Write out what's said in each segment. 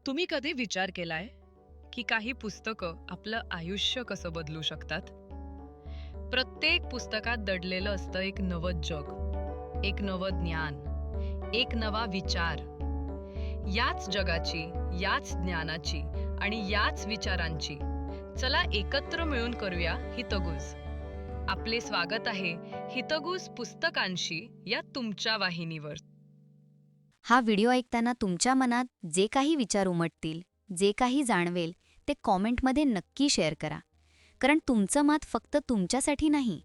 तुम्ही कधी विचार केलाय की काही पुस्तकं आपलं आयुष्य कसं बदलू शकतात? प्रत्येक पुस्तकात दडलेलं असतं एक नवं जग, एक नवं ज्ञान, एक नवा विचार. याच जगाची, याच ज्ञानाची आणि याच विचारांची चला एकत्र मिळून करूया हितगुज. आपले स्वागत आहे हितगुज पुस्तकांशी या तुमच्या वाहिनीवर. हा व्हिडिओ ऐकताना तुमच्या मनात जे काही विचार उमटतील, जे काही जाणवेल, ते कॉमेंटमध्ये नक्की शेअर करा. कारण तुमचं मत फक्त तुमच्यासाठी नाही,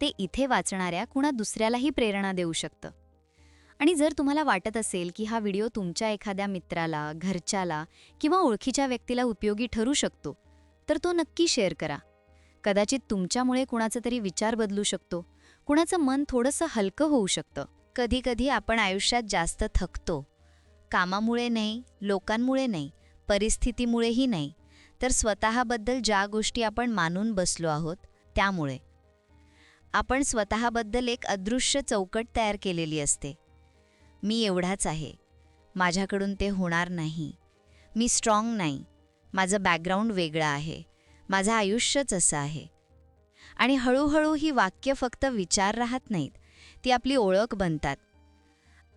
ते इथे वाचणाऱ्या कुणा दुसऱ्यालाही प्रेरणा देऊ शकतं. आणि जर तुम्हाला वाटत असेल की हा व्हिडिओ तुमच्या एखाद्या मित्राला, घरच्याला किंवा ओळखीच्या व्यक्तीला उपयोगी ठरू शकतो, तर तो नक्की शेअर करा. कदाचित तुमच्यामुळे कुणाचा तरी विचार बदलू शकतो, कुणाचं मन थोडंसं हलकं होऊ शकतं. कधीकधी आपण आयुष्यात जास्त थकतो. कामामुळे नाही, लोकांमुळे नाही, परिस्थितीमुळेही नाही, तर स्वतःबद्दल ज्या गोष्टी आपण मानून बसलो आहोत त्यामुळे. आपण स्वतःबद्दल एक अदृश्य चौकट तयार केलेली असते. मी एवढाच आहे, माझ्याकडून ते होणार नाही, मी स्ट्रॉंग नाही, माझं बॅकग्राऊंड वेगळं आहे, माझं आयुष्यच असं आहे. आणि हळूहळू ही वाक्य फक्त विचार राहत नाहीत, ती आपली ओळख बनतात.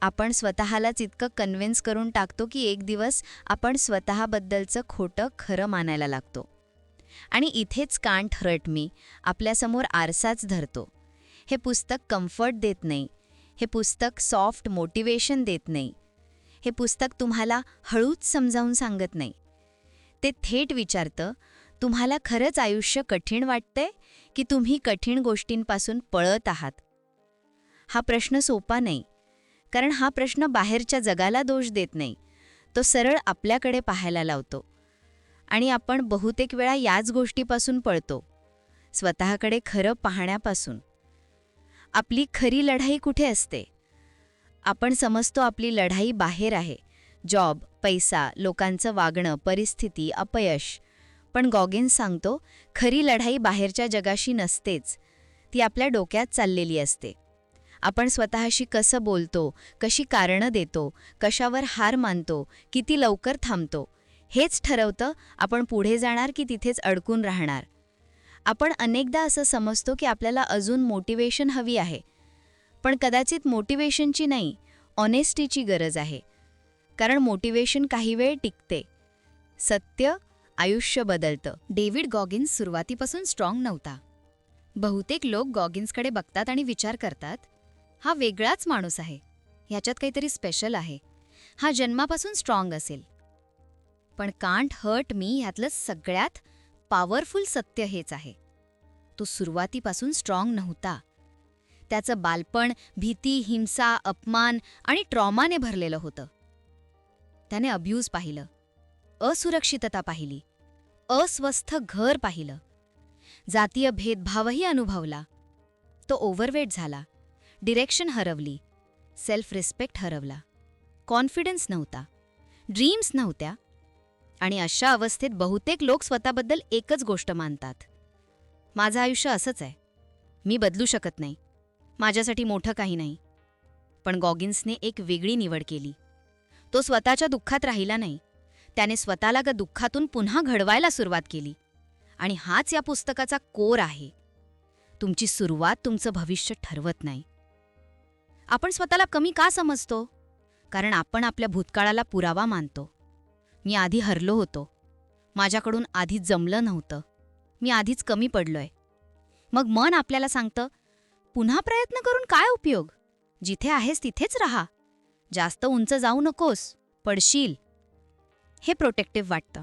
आपण स्वतःलाच इतकं कन्व्हिन्स करून टाकतो की एक दिवस आपण स्वतःबद्दलचं खोटं खरं मानायला लागतो. आणि इथेच कांट हर्ट मी आपल्यासमोर आरसाच धरतो. हे पुस्तक कम्फर्ट देत नाही, हे पुस्तक सॉफ्ट मोटिवेशन देत नाही, हे पुस्तक तुम्हाला हळूच समजावून सांगत नाही. ते थेट विचारतं, तुम्हाला खरंच आयुष्य कठीण वाटतंय की तुम्ही कठीण गोष्टींपासून पळत आहात? हा प्रश्न सोपा नाही, कारण हा प्रश्न बाहेरच्या जगाला दोष देत नाही, तो सरळ आपल्याकडे पाहायला लावतो. आणि आपण बहुतेक वेळा याच गोष्टीपासून पळतो, स्वतःकडे खरं पाहण्यापासून. आपली खरी लढाई कुठे असते? आपण समजतो आपली लढाई बाहेर आहे, जॉब, पैसा, लोकांचं वागणं, परिस्थिती, अपयश. पण गॉगिन्स सांगतो, खरी लढाई बाहेरच्या जगाशी नसतेच, ती आपल्या डोक्यात चाललेली असते. आपण स्वतःशी कसं बोलतो, कशी कारणं देतो, कशावर हार मानतो, किती लवकर थांबतो, हेच ठरवतं आपण पुढे जाणार की तिथेच अडकून राहणार. आपण अनेकदा असं समजतो की आपल्याला अजून मोटिवेशन हवी आहे, पण कदाचित मोटिवेशनची नाही, ऑनेस्टीची गरज आहे. कारण मोटिवेशन काही वेळ टिकते, सत्य आयुष्य बदलतं. डेव्हिड गॉगिन्स सुरुवातीपासून स्ट्रॉंग नव्हता. बहुतेक लोक गॉगिन्सकडे बघतात आणि विचार करतात, हा वेगळाच माणूस आहे, ह्याच्यात काहीतरी स्पेशल आहे, हा जन्मापासून स्ट्रॉंग असेल. पण कांट हर्ट मी ह्यातलं सगळ्यात पॉवरफुल सत्य हेच आहे, तो सुरुवातीपासून स्ट्रॉंग नव्हता. त्याचं बालपण भीती, हिंसा, अपमान आणि ट्रॉमाने भरलेलं होतं. त्याने अब्यूज पाहिलं, असुरक्षितता पाहिली, अस्वस्थ घर पाहिलं, जातीय भेदभावही अनुभवला. तो ओव्हरवेट झाला, डिरेक्शन हरवली, सेल्फ रिस्पेक्ट हरवला, कॉन्फिडन्स नव्हता, ड्रीम्स नव्हत्या. आणि अशा अवस्थेत बहुतेक लोक स्वतःबद्दल एकच गोष्ट मानतात, माझं आयुष्य असंच आहे, मी बदलू शकत नाही, माझ्यासाठी मोठं काही नाही. पण गॉगिन्सने एक वेगळी निवड केली. तो स्वतःच्या दुःखात राहिला नाही, त्याने स्वतःला दुःखातून पुन्हा घडवायला सुरुवात केली. आणि हाच या पुस्तकाचा कोर आहे. तुमची सुरुवात तुमचं भविष्य ठरवत नाही. आपण स्वतःला कमी का समजतो? कारण आपण आपल्या भूतकाळाला पुरावा मानतो. मी आधी हरलो होतो, माझ्याकडून आधीच जमलं नव्हतं, मी आधीच कमी पडलोय. मग मन आपल्याला सांगतं, पुन्हा प्रयत्न करून काय उपयोग, जिथे आहेस तिथेच राहा, जास्त उंच जाऊ नकोस, पडशील. हे प्रोटेक्टिव्ह वाटतं,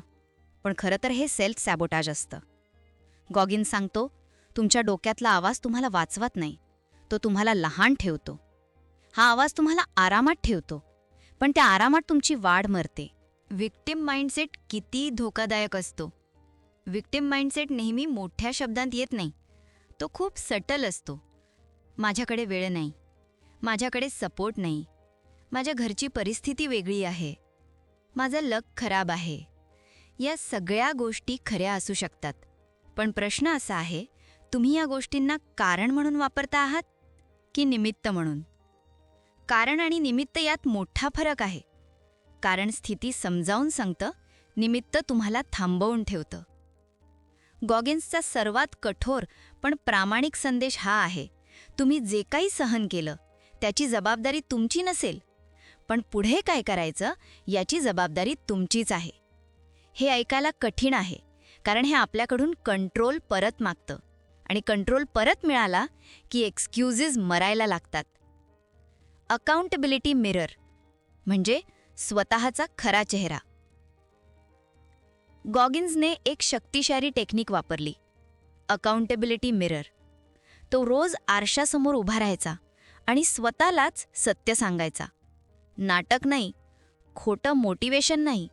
पण खरं तर हे सेल्फ सॅबोटाज असतं. गॉगिन्स सांगतो, तुमच्या डोक्यातला आवाज तुम्हाला वाचवत नाही, तो तुम्हाला लहान ठेवतो. हा आवाज तुम्हाला आरामात ठेवतो, पण त्या आरामात तुमची वाढ मरते. विक्टिम माइंडसेट किती धोकादायक असतो. विक्टिम माइंडसेट नेहमी मोठ्या शब्दांत येत नाही, तो खूप सटल असतो. माझ्याकडे वेळ नाही, माझ्याकडे सपोर्ट नाही, माझ्या घरची परिस्थिती वेगळी आहे, माझं लक खराब आहे. या सगळ्या गोष्टी खऱ्या असू शकतात, पण प्रश्न असा आहे, तुम्ही या गोष्टींना कारण म्हणून वापरता आहात की निमित्त म्हणून? कारण आणि निमित्त यात मोठा फरक आहे. कारण स्थिती समजावून सांगतं निमित्त तुम्हाला थांबवून ठेवतं. गॉगिन्सचा सर्वात कठोर पण प्रामाणिक संदेश हा आहे: तुम्ही जे काही सहन केलं त्याची जबाबदारी तुमची नसेल, पण पुढे काय करायचं याची जबाबदारी तुमचीच आहे. हे ऐकायला कठीण आहे, कारण हे आपल्याकडून कंट्रोल परत मागतं, आणि कंट्रोल परत मिळाला की एक्सक्युजेस मरायला लागतात. अकाउंटेबिलिटी मिरर म्हणजे स्वतःचा खरा चेहरा. गॉगिन्सने एक शक्तिशाली टेक्निक वापरली, अकाउंटेबिलिटी मिरर. तो रोज आरशासमोर उभा राहायचा आणि स्वतःलाच सत्य सांगायचा. नाटक नाही, खोटं मोटिवेशन नाही,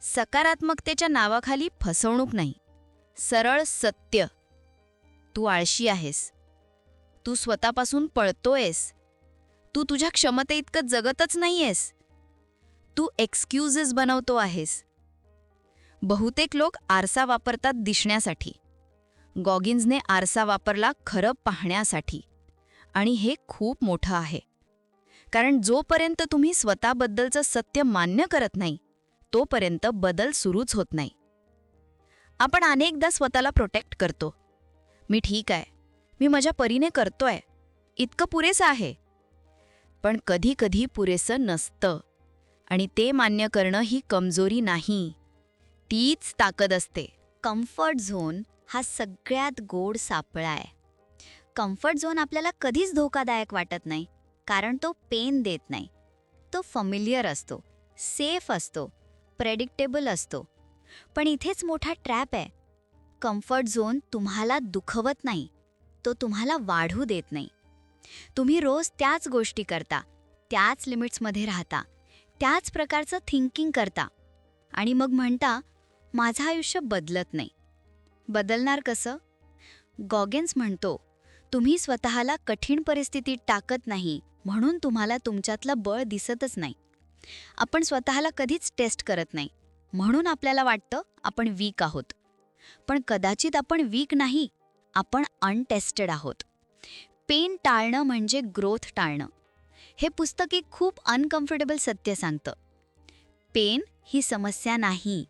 सकारात्मकतेच्या नावाखाली फसवणूक नाही, सरळ सत्य. तू आळशी आहेस, तू स्वतःपासून पळतोयस, तू तुझ्या क्षमतेइतकं जगतच नाहीयेस, तू एक्सक्युजेस बनवतो आहेस. बहुतेक लोक आरसा वापरतात दिसण्यासाठी. गॉगिन्सने आरसा वापरला खरं पाहण्यासाठी, आणि हे खूप मोठं आहे. कारण जोपर्यंत तुम्ही स्वतःबद्दलचं सत्य मान्य करत नाही तोपर्यंत बदल सुरूच होत नाही. आपण अनेकदा स्वतःला प्रोटेक्ट करतो. मी ठीक आहे, मी माझ्या परीने करतोय, इतकं पुरेसं आहे. पण कधी कधी पुरेसं नसतं, आणि ते मान्य करणं ही कमजोरी नाही, तीच ताकद असते. कम्फर्ट झोन हा सगळ्यात गोड सापळा आहे. कम्फर्ट झोन आपल्याला कधीच धोकादायक वाटत नाही, कारण तो पेन देत नाही. तो फॅमिलियर असतो, सेफ असतो, प्रेडिक्टेबल असतो. पण इथेच मोठा ट्रॅप आहे. कम्फर्ट झोन तुम्हाला दुखवत नाही, तो तुम्हाला वाढू देत नाही. तुम्ही रोज त्याच गोष्टी करता, त्याच लिमिट्समध्ये राहता, त्याच प्रकारचं थिंकिंग करता, आणि मग म्हणता माझं आयुष्य बदलत नाही. बदलणार कसं? गॉगिन्स म्हणतो, तुम्ही स्वतःला कठीण परिस्थितीत टाकत नाही म्हणून तुम्हाला तुमच्यातलं बळ दिसतच नाही. आपण स्वतःला कधीच टेस्ट करत नाही म्हणून आपल्याला वाटतं आपण वीक आहोत. पण कदाचित आपण वीक नाही, आपण अनटेस्टेड आहोत. पेन टाळणं म्हणजे ग्रोथ टाळणं. हे पुस्तक एक खूप अनकम्फर्टेबल सत्य सांगतं. पेन ही समस्या नाही,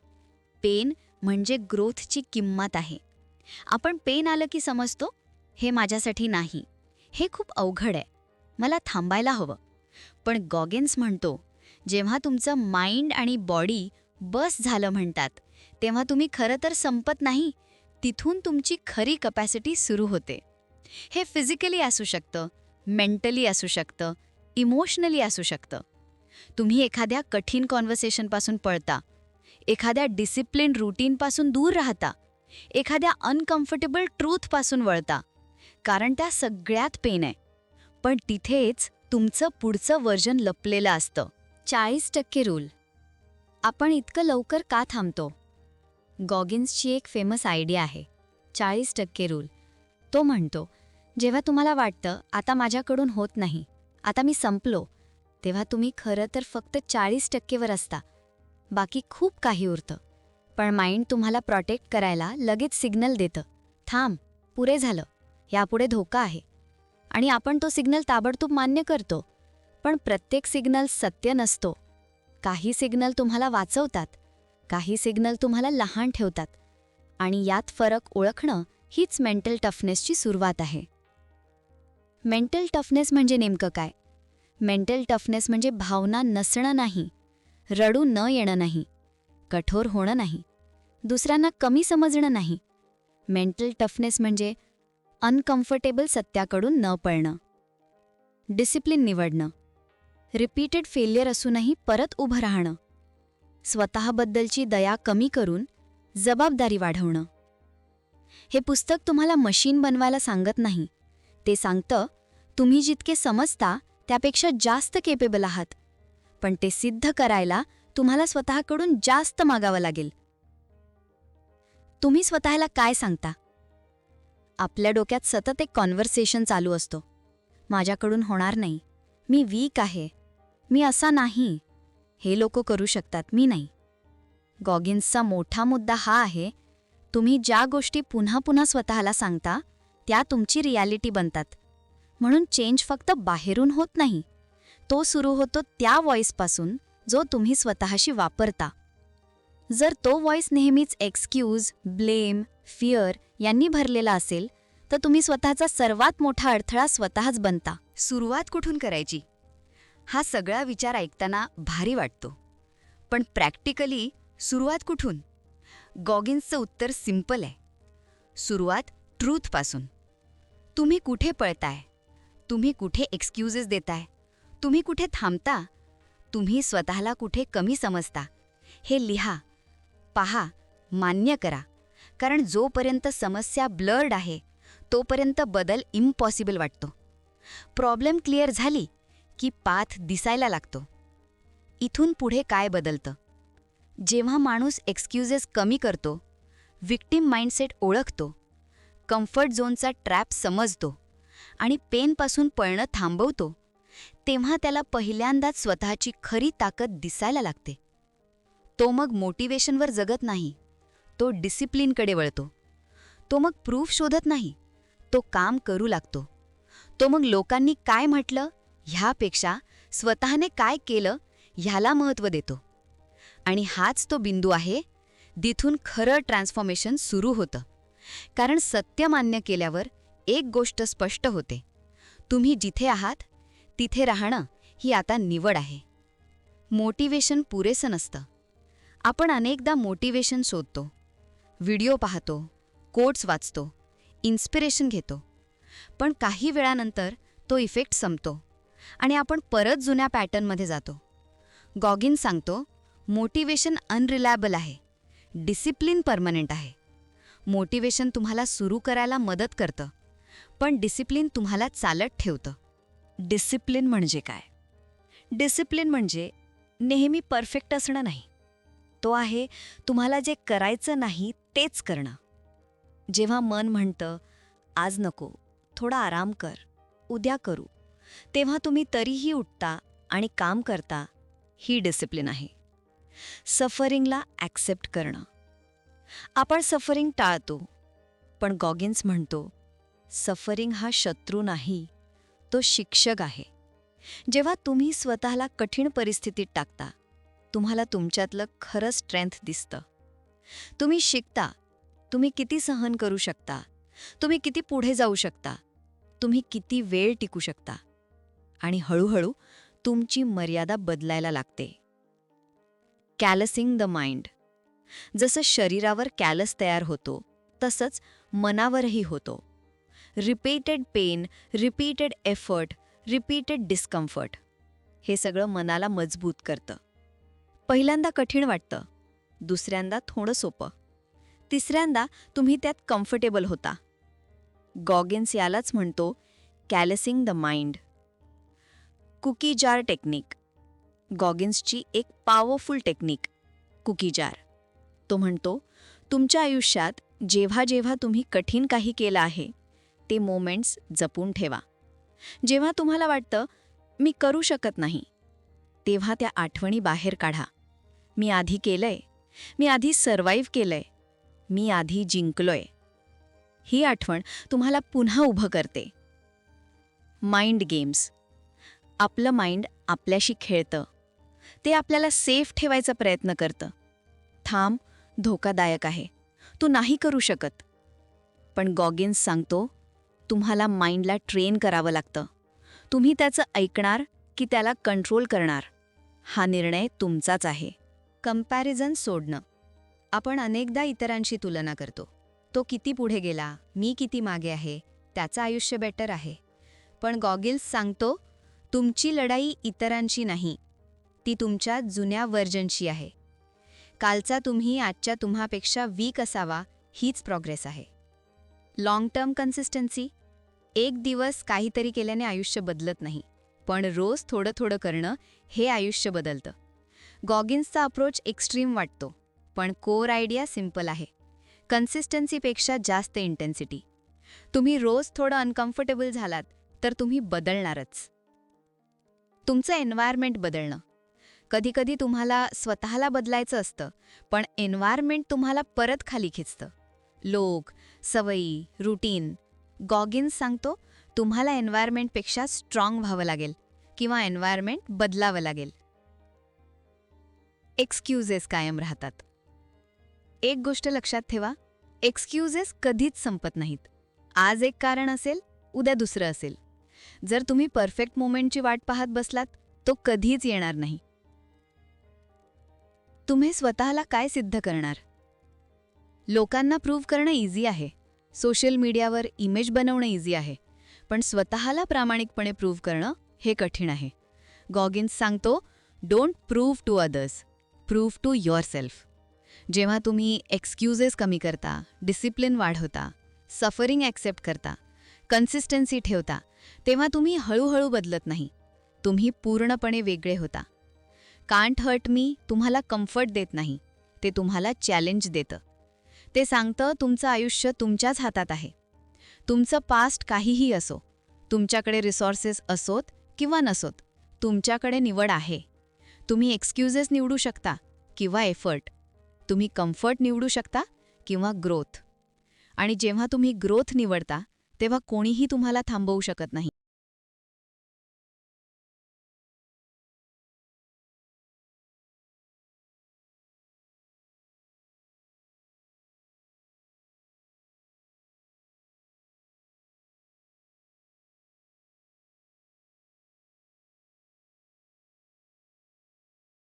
पेन म्हणजे ग्रोथची किंमत आहे. आपण पेन आलं की समजतो हे माझ्यासाठी नाही, हे खूप अवघड आहे, मला थांबायला हवं. पण गॉगिन्स म्हणतो, जेव्हा तुमचं माइंड आणि बॉडी बस झालं म्हणतात, तेव्हा तुम्ही खरं तर संपत नाही, तिथून तुमची खरी कपॅसिटी सुरू होते. हे फिजिकली असू शकतं, मेंटली असू शकतं, इमोशनली असू शकतं. तुम्ही एखाद्या कठीण कॉन्व्हर्सेशनपासून पळता, एखाद्या डिसिप्लिन रूटीनपासून दूर राहता, एखाद्या अनकम्फर्टेबल ट्रूथपासून वळता, कारण त्या सगळ्यात पेन आहे. पण तिथेच तुमचं पुढचं व्हर्जन लपलेलं असतं. 40% रूल. आपण इतकं लवकर का थांबतो? गॉगिन्सची एक फेमस आयडिया आहे, 40% रूल. तो म्हणतो, जेव्हा तुम्हाला वाटतं आता माझ्याकडून होत नाही, आता मी संपलो, तेव्हा तुम्ही खरं तर फक्त 40% वर असता. बाकी खूप काही उरतं. पण माइंड तुम्हाला प्रोटेक्ट करायला लगेच सिग्नल देतं, थांब, पुरे झालं, यापुढे धोका आहे. आणि आपण तो सिग्नल ताबडतोब मान्य करतो. पण प्रत्येक सिग्नल सत्य नसतो. काही सिग्नल तुम्हाला वाचवतात, काही सिग्नल तुम्हाला लहान ठेवतात. आणि यात फरक ओळखणं हीच मेंटल टफनेसची सुरुवात आहे. मेंटल टफनेस म्हणजे नेमकं काय? मेंटल टफनेस म्हणजे भावना नसणं नाही, रडू न येणं नाही, कठोर होणं नाही, दुसऱ्यांना कमी समजणं नाही. मेंटल टफनेस म्हणजे अनकम्फर्टेबल सत्याकडून न पळणं, डिसिप्लिन निवडणं, रिपीटेड फेलियर असूनही परत उभं राहणं, स्वतःबद्दलची दया कमी करून जबाबदारी वाढवणं. हे पुस्तक तुम्हाला मशीन बनवायला सांगत नाही. ते सांगतं, तुम्ही जितके समजता त्यापेक्षा जास्त केपेबल आहात. पण ते सिद्ध करायला तुम्हाला स्वतःकडून जास्त मागावं लागेल. तुम्ही स्वतःला काय सांगता? आपल्या डोक्यात सतत एक कॉन्व्हर्सेशन चालू असतो, माझ्याकडून होणार नाही, मी वीक आहे, मी असा नाही, हे लोक करू शकतात, मी नाही. गॉगिन्सचा मोठा मुद्दा हा आहे, तुम्ही ज्या गोष्टी पुन्हा पुन्हा स्वतःला सांगता त्या तुमची रियालिटी बनतात. म्हणून चेंज फक्त बाहेरून होत नाही, तो सुरू होतो त्या व्हॉइसपासून जो तुम्ही स्वतःशी वापरता. जर तो व्हॉइस नेहमीच एक्सक्यूज, ब्लेम, फिअर यांनी भरलेला असेल तर तुम्ही स्वतःचा सर्वात मोठा अडथळा स्वतःच बनता. सुरुवात कुठून करायची? हा सगळा विचार ऐकताना भारी वाटतो. पण प्रॅक्टिकली सुरुवात कुठून? गॉगिन्सचं उत्तर सिंपल आहे. सुरुवात ट्रूथपासून. तुम्ही कुठे पळताय? तुम्ही कुठे एक्सक्यूजेस देताय? तुम्ही कुठे थांबता? तुम्ही स्वतःला कुठे कमी समजता? हे लिहा, पहा, मान्य करा. कारण जोपर्यंत समस्या ब्लर्ड आहे तोपर्यंत बदल इम्पॉसिबल वाटतो. प्रॉब्लेम क्लिअर झाली की पाथ दिसायला लागतो. इथून पुढे काय बदलतं? जेव्हा माणूस एक्सक्यूजेस कमी करतो, विक्टिम माइंडसेट ओळखतो, कम्फर्ट झोनचा ट्रॅप समजतो आणि पेनपासून पळणं थांबवतो, तेव्हा त्याला पहिल्यांदाच स्वतःची खरी ताकद दिसायला लागते. तो मग मोटिवेशनवर जगत नाही, तो डिसिप्लिनकडे वळतो. तो मग प्रूफ शोधत नाही, तो काम करू लागतो. तो मग लोकांनी काय म्हटलं ह्यापेक्षा स्वतःने काय केलं ह्याला महत्त्व देतो. आणि हाच तो बिंदू आहे जिथून खरं ट्रान्सफॉर्मेशन सुरू होतं. कारण सत्य मान्य केल्यावर एक गोष्ट स्पष्ट होते, तुम्ही जिथे आहात तिथे राहणं ही आता निवड आहे. मोटिवेशन पुरेसं नसतं. आपण अनेकदा मोटिवेशन शोधतो, व्हिडिओ पाहतो, कोट्स वाचतो, इन्स्पिरेशन घेतो. पण काही वेळानंतर तो इफेक्ट संपतो आणि आपण परत जुन्या पॅटर्नमध्ये जातो. गॉगिन्स सांगतो, मोटिवेशन अनरिलायबल आहे, डिसिप्लिन परमनंट आहे. मोटिवेशन तुम्हाला सुरू करायला मदत करतं, पण डिसिप्लिन तुम्हाला चालत ठेवतं. डिसिप्लिन म्हणजे काय? डिसिप्लिन म्हणजे नेहमी परफेक्ट असणं नाही. तो आहे तुम्हाला जे करायचं नाही तेच करणं. जेव्हा मन म्हणतं, आज नको, थोडा आराम कर, उद्या करू, तेव्हा तुम्ही तरीही उठता आणि काम करता. ही डिसिप्लिन आहे. सफरिंगला ॲक्सेप्ट करणं. आपण सफरिंग टाळतो, पण गॉगिन्स म्हणतो, सफरिंग हा शत्रू नाही, तो शिक्षक आहे. जेव्हा तुम्ही स्वतःला कठीण परिस्थितीत टाकता, तुम्हाला तुमच्यातलं खरं स्ट्रेंथ दिसतं. तुम्ही शिकता, तुम्ही किती सहन करू शकता, तुम्ही किती पुढे जाऊ शकता, तुम्ही किती वेळ टिकू शकता. आणि हळूहळू तुमची मर्यादा बदलायला लागते. Callousing the mind. जसं शरीरावर कॅलस तयार होतो तसंच मनावरही होतो. Repeated pain, repeated effort, repeated discomfort हे सगळं मनाला मजबूत करतं. पहिल्यांदा कठीण वाटतं, दुसऱ्यांदा थोडं सोपं, तिसऱ्यांदा तुम्ही त्यात कम्फर्टेबल होता. गॉगिन्स यालाच म्हणतो callousing the mind. Cookie jar technique. गॉगिन्सची एक पॉवरफुल टेक्निक, कुकी जार. तो म्हणतो, तुमच्या आयुष्यात जेव्हा जेव्हा तुम्ही कठीण काही केलं आहे ते मोमेंट्स जपून ठेवा. जेव्हा तुम्हाला वाटतं मी करू शकत नाही, तेव्हा त्या आठवणी बाहेर काढा. मी आधी केलंय, मी आधी सर्वाईव्ह केलंय, मी आधी जिंकलोय. ही आठवण तुम्हाला पुन्हा उभं करते. Mind games. आपलं माइंड आपल्याशी खेळतं. ते आपल्याला सेफ ठेवायचा प्रयत्न करतं. थांब, धोकादायक आहे, तू नाही करू शकत. पण गॉगिन्स सांगतो, तुम्हाला माइंडला ट्रेन करावं लागतं. तुम्ही त्याचं ऐकणार की त्याला कंट्रोल करणार, हा निर्णय तुमचाच आहे. कंपॅरिझन सोडणं. आपण अनेकदा इतरांशी तुलना करतो. तो किती पुढे गेला, मी किती मागे आहे, त्याचं आयुष्य बेटर आहे. पण गॉगिन्स सांगतो, तुमची लढाई इतरांशी नाही, ती तुमच्या जुन्या व्हर्जनशी आहे. कालचा तुम्ही आजच्या तुम्हापेक्षा वीक असावा हीच प्रोग्रेस आहे. Long term consistency. एक दिवस काहीतरी केल्याने आयुष्य बदलत नाही, पण रोज थोडं थोडं करणं हे आयुष्य बदलतं. गॉगिन्सचा अप्रोच एक्स्ट्रीम वाटतो, पण कोर आयडिया सिंपल आहे. कन्सिस्टन्सीपेक्षा जास्त इंटेन्सिटी. तुम्ही रोज थोडं अनकम्फर्टेबल झालात तर तुम्ही बदलणारच. तुमचं एन्व्हायरमेंट बदलणं. कधीकधी तुम्हाला स्वतःला बदलायचं असतं, पण एन्व्हायरमेंट तुम्हाला परत खाली खेचतं. लोक, सवयी, रुटीन. गॉगिन्स सांगतो, तुम्हाला एन्व्हायरमेंटपेक्षा स्ट्रॉंग व्हावं लागेल किंवा एन्व्हायरमेंट बदलावं लागेल. एक्सक्यूजेस कायम राहतात. एक गोष्ट लक्षात ठेवा, एक्सक्यूजेस कधीच संपत नाहीत. आज एक कारण असेल, उद्या दुसरं असेल. जर तुम्ही परफेक्ट मोमेंटची वाट पाहत बसलात, तो कधीच येणार नाही. तुम्ही स्वतःला काय सिद्ध करणार? लोकांना प्रूव्ह करणं इझी आहे. सोशल मीडियावर इमेज बनवणं इझी आहे. पण स्वतःला प्रामाणिकपणे प्रूव्ह करणं हे कठीण आहे. गॉगिन्स सांगतो, don't prove to others, prove to yourself. जेव्हा तुम्ही एक्सक्यूजेस कमी करता, डिसिप्लिन वाढवता, सफरिंग ॲक्सेप्ट करता, कन्सिस्टन्सी ठेवता, तेव्हा तुम्ही हळूहळू बदलत नाही. तुम्ही पूर्णपणे वेगळे होता. कांट हर्ट मी तुम्हाला कम्फर्ट देत नाही, ते तुम्हाला चॅलेंज देतं. ते सांगतं तुमचं आयुष्य तुमच्याच हातात आहे. तुमचं पास्ट काहीही असो, तुमच्याकडे रिसोर्सेस असोत किंवा नसोत, तुमच्याकडे निवड आहे. तुम्ही एक्सक्यूजेस निवडू शकता किंवा एफर्ट. तुम्ही कम्फर्ट निवडू शकता किंवा ग्रोथ. आणि जेव्हा तुम्ही ग्रोथ निवडता, तेव्हा कोणीही तुम्हाला थांबवू शकत नाही.